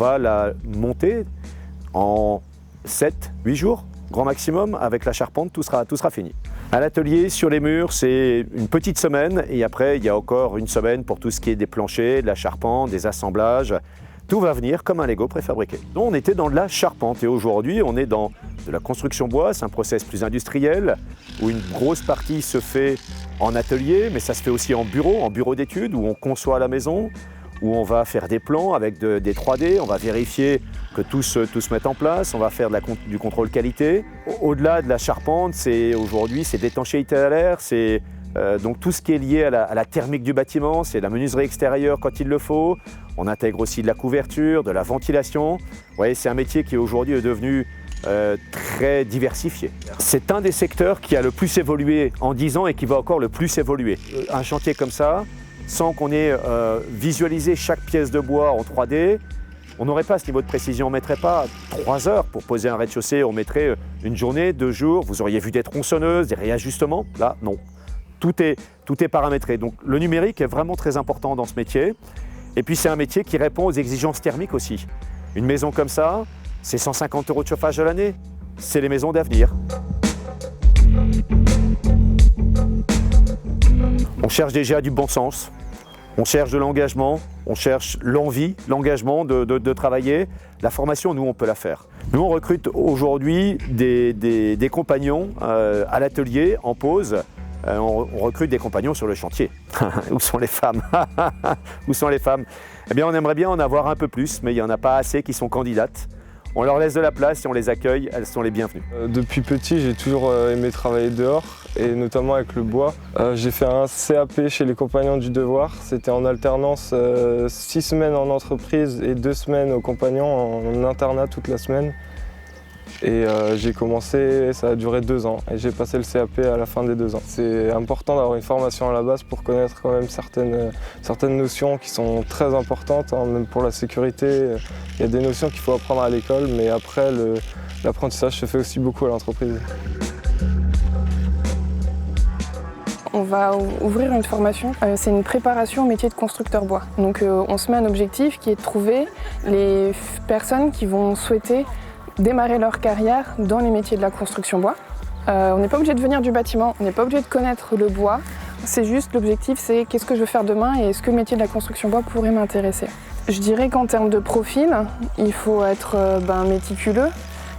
va la monter en 7-8 jours, grand maximum. Avec la charpente, tout sera fini. À l'atelier, sur les murs, c'est une petite semaine et après, il y a encore une semaine pour tout ce qui est des planchers, de la charpente, des assemblages. Tout va venir comme un Lego préfabriqué. Donc, on était dans de la charpente et aujourd'hui, on est dans de la construction bois. C'est un process plus industriel où une grosse partie se fait en atelier, mais ça se fait aussi en bureau d'études où on conçoit à la maison, où on va faire des plans avec des 3D, on va vérifier que tout se mette en place, on va faire du contrôle qualité. Au-delà de la charpente, aujourd'hui, c'est d'étanchéité à l'air, c'est donc tout ce qui est lié à la thermique du bâtiment, c'est la menuiserie extérieure quand il le faut. On intègre aussi de la couverture, de la ventilation. Vous voyez, c'est un métier qui aujourd'hui est devenu très diversifié. C'est un des secteurs qui a le plus évolué en 10 ans et qui va encore le plus évoluer. Un chantier comme ça, sans qu'on ait visualisé chaque pièce de bois en 3D, on n'aurait pas ce niveau de précision. On ne mettrait pas 3 heures pour poser un rez-de-chaussée, on mettrait une journée, 2 jours. Vous auriez vu des tronçonneuses, des réajustements. Là, non. Tout est paramétré. Donc le numérique est vraiment très important dans ce métier. Et puis c'est un métier qui répond aux exigences thermiques aussi. Une maison comme ça, c'est 150 € de chauffage à l'année. C'est les maisons d'avenir. On cherche déjà du bon sens, on cherche de l'engagement, on cherche l'envie, l'engagement de travailler. La formation, nous, on peut la faire. Nous, on recrute aujourd'hui des compagnons à l'atelier, en pause. On recrute des compagnons sur le chantier. Où sont les femmes? Où sont les femmes? Eh bien, on aimerait bien en avoir un peu plus, mais il n'y en a pas assez qui sont candidates. On leur laisse de la place et on les accueille, elles sont les bienvenues. Depuis petit, j'ai toujours aimé travailler dehors, et notamment avec le bois. J'ai fait un CAP chez les Compagnons du Devoir. C'était en alternance 6 semaines en entreprise et 2 semaines aux Compagnons, en internat toute la semaine. Et j'ai commencé, ça a duré 2 ans, et j'ai passé le CAP à la fin des 2 ans. C'est important d'avoir une formation à la base pour connaître quand même certaines notions qui sont très importantes, hein, même pour la sécurité. Il y a des notions qu'il faut apprendre à l'école, mais après l'apprentissage se fait aussi beaucoup à l'entreprise. On va ouvrir une formation, c'est une préparation au métier de constructeur bois. Donc on se met un objectif qui est de trouver les personnes qui vont souhaiter démarrer leur carrière dans les métiers de la construction bois. On n'est pas obligé de venir du bâtiment, on n'est pas obligé de connaître le bois. C'est juste, l'objectif c'est qu'est-ce que je veux faire demain et est-ce que le métier de la construction bois pourrait m'intéresser. Je dirais qu'en termes de profil, il faut être méticuleux,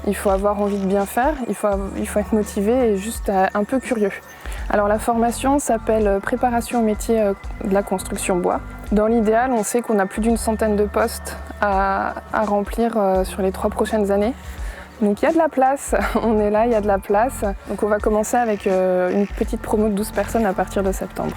il faut avoir envie de bien faire, il faut être motivé et juste un peu curieux. Alors la formation s'appelle préparation au métier de la construction bois. Dans l'idéal, on sait qu'on a plus d'une centaine de postes à remplir sur les 3 prochaines années. Donc il y a de la place, on est là, il y a de la place. Donc on va commencer avec une petite promo de 12 personnes à partir de septembre.